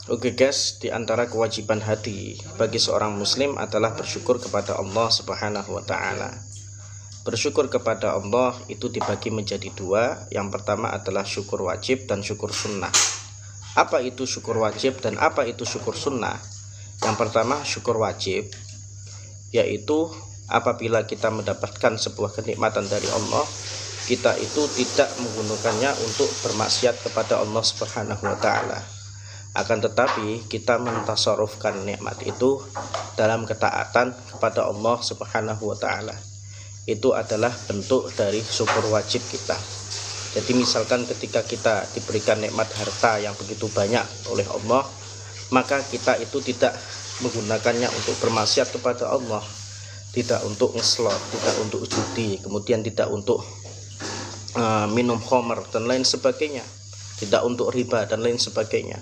Oke guys, di antara kewajiban hati bagi seorang muslim adalah bersyukur kepada Allah Subhanahu wa taala. Bersyukur kepada Allah itu dibagi menjadi dua. Yang pertama adalah syukur wajib dan syukur sunnah. Apa itu syukur wajib dan apa itu syukur sunnah? Yang pertama syukur wajib, yaitu apabila kita mendapatkan sebuah kenikmatan dari Allah, kita itu tidak menggunakannya untuk bermaksiat kepada Allah Subhanahu wa taala. Akan tetapi kita mentasarufkan nikmat itu dalam ketaatan kepada Allah Subhanahu wa taala. Itu adalah bentuk dari syukur wajib kita. Jadi misalkan ketika kita diberikan nikmat harta yang begitu banyak oleh Allah, maka kita itu tidak menggunakannya untuk bermaksiat kepada Allah, tidak untuk ngeslot, tidak untuk judi, kemudian tidak untuk minum khamr dan lain sebagainya, tidak untuk riba dan lain sebagainya.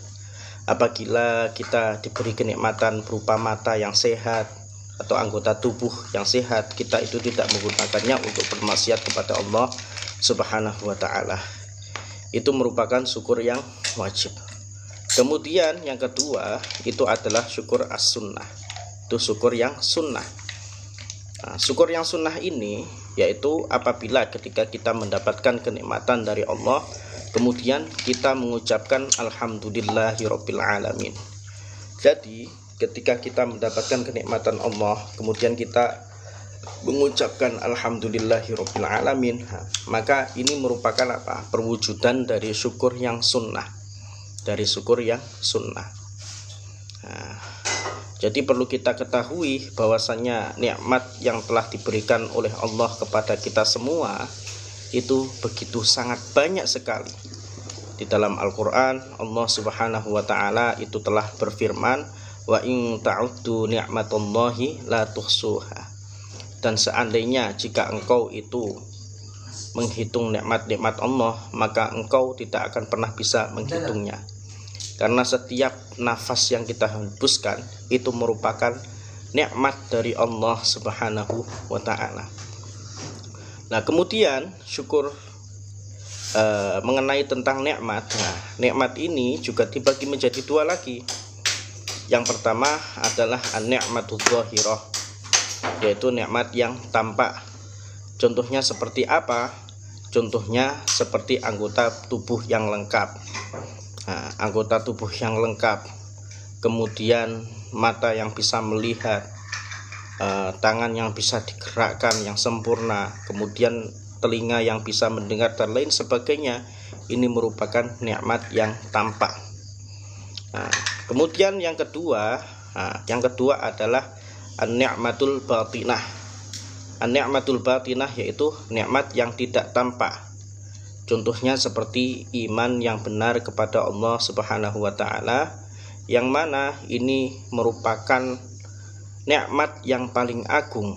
Apabila kita diberi kenikmatan berupa mata yang sehat atau anggota tubuh yang sehat, kita itu tidak menggunakannya untuk bermaksiat kepada Allah Subhanahu wa taala. Itu merupakan syukur yang wajib. Kemudian yang kedua itu adalah syukur as-sunnah. Itu syukur yang sunnah. Nah, syukur yang sunnah ini yaitu apabila ketika kita mendapatkan kenikmatan dari Allah, kemudian kita mengucapkan alhamdulillahirabbil alamin. Jadi ketika kita mendapatkan kenikmatan Allah, kemudian kita mengucapkan alhamdulillahirabbil alamin, maka ini merupakan apa? Perwujudan dari syukur yang sunnah. Dari syukur yang sunnah. Nah, jadi perlu kita ketahui bahwasanya nikmat yang telah diberikan oleh Allah kepada kita semua itu begitu sangat banyak sekali. Di dalam Al-Quran, Allah Subhanahu wa ta'ala itu telah berfirman, wa in ta'uddu ni'matallahi la tuhsuha. Dan seandainya jika engkau itu menghitung nikmat-nikmat Allah, maka engkau tidak akan pernah bisa menghitungnya. Karena setiap nafas yang kita hembuskan itu merupakan nikmat dari Allah Subhanahu wa ta'ala. Nah, kemudian syukur mengenai tentang nikmat. Nah, nikmat ini juga dibagi menjadi dua lagi. Yang pertama adalah an-ni'matul zahirah, yaitu nikmat yang tampak. Contohnya seperti apa? Contohnya seperti anggota tubuh yang lengkap. Nah, anggota tubuh yang lengkap, kemudian mata yang bisa melihat, tangan yang bisa digerakkan yang sempurna, kemudian telinga yang bisa mendengar dan lain sebagainya. Ini merupakan nikmat yang tampak. Nah, kemudian yang kedua adalah an-ni'matul batinah. An-ni'matul batinah yaitu nikmat yang tidak tampak. Contohnya seperti iman yang benar kepada Allah Subhanahu wa taala, yang mana ini merupakan nikmat yang paling agung.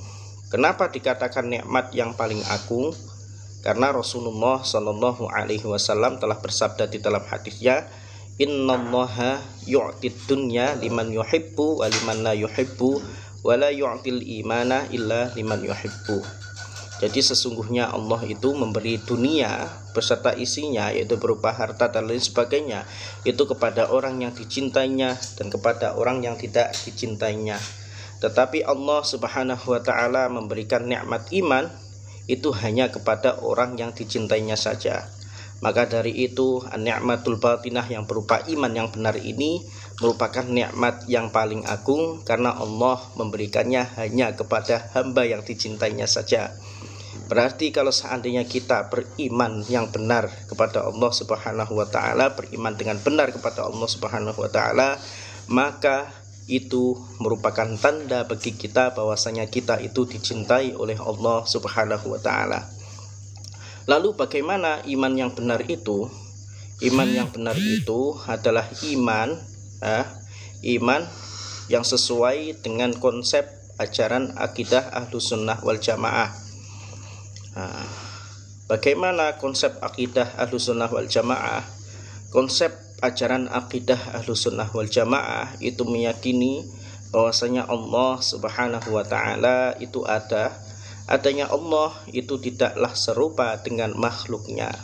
Kenapa dikatakan nikmat yang paling agung? Karena Rasulullah Shallallahu alaihi wasallam telah bersabda di dalam hadisnya, innallaha yu'tid dunya liman yuhibbu wa liman la yuhibbu wa la yu'til imana illa liman yuhibbu. Jadi sesungguhnya Allah itu memberi dunia beserta isinya, yaitu berupa harta dan lain sebagainya, itu kepada orang yang dicintainya dan kepada orang yang tidak dicintainya. Tetapi Allah Subhanahu wa ta'ala memberikan nikmat iman itu hanya kepada orang yang dicintainya saja. Maka dari itu an-ni'matul batinah yang berupa iman yang benar ini merupakan nikmat yang paling agung, karena Allah memberikannya hanya kepada hamba yang dicintainya saja. Berarti kalau seandainya kita beriman yang benar kepada Allah Subhanahu wa ta'ala, beriman dengan benar kepada Allah Subhanahu wa ta'ala, maka itu merupakan tanda bagi kita bahwasanya kita itu dicintai oleh Allah Subhanahu wa ta'ala. Lalu bagaimana iman yang benar itu? Iman yang benar itu adalah iman yang sesuai dengan konsep ajaran akidah Ahlus Sunnah wal Jamaah. Bagaimana konsep akidah Ahlus Sunnah wal Jamaah? Konsep ajaran akidah Ahlus Sunnah wal Jamaah itu meyakini bahwasanya Allah Subhanahu wa ta'ala itu adanya Allah itu tidaklah serupa dengan makhluknya.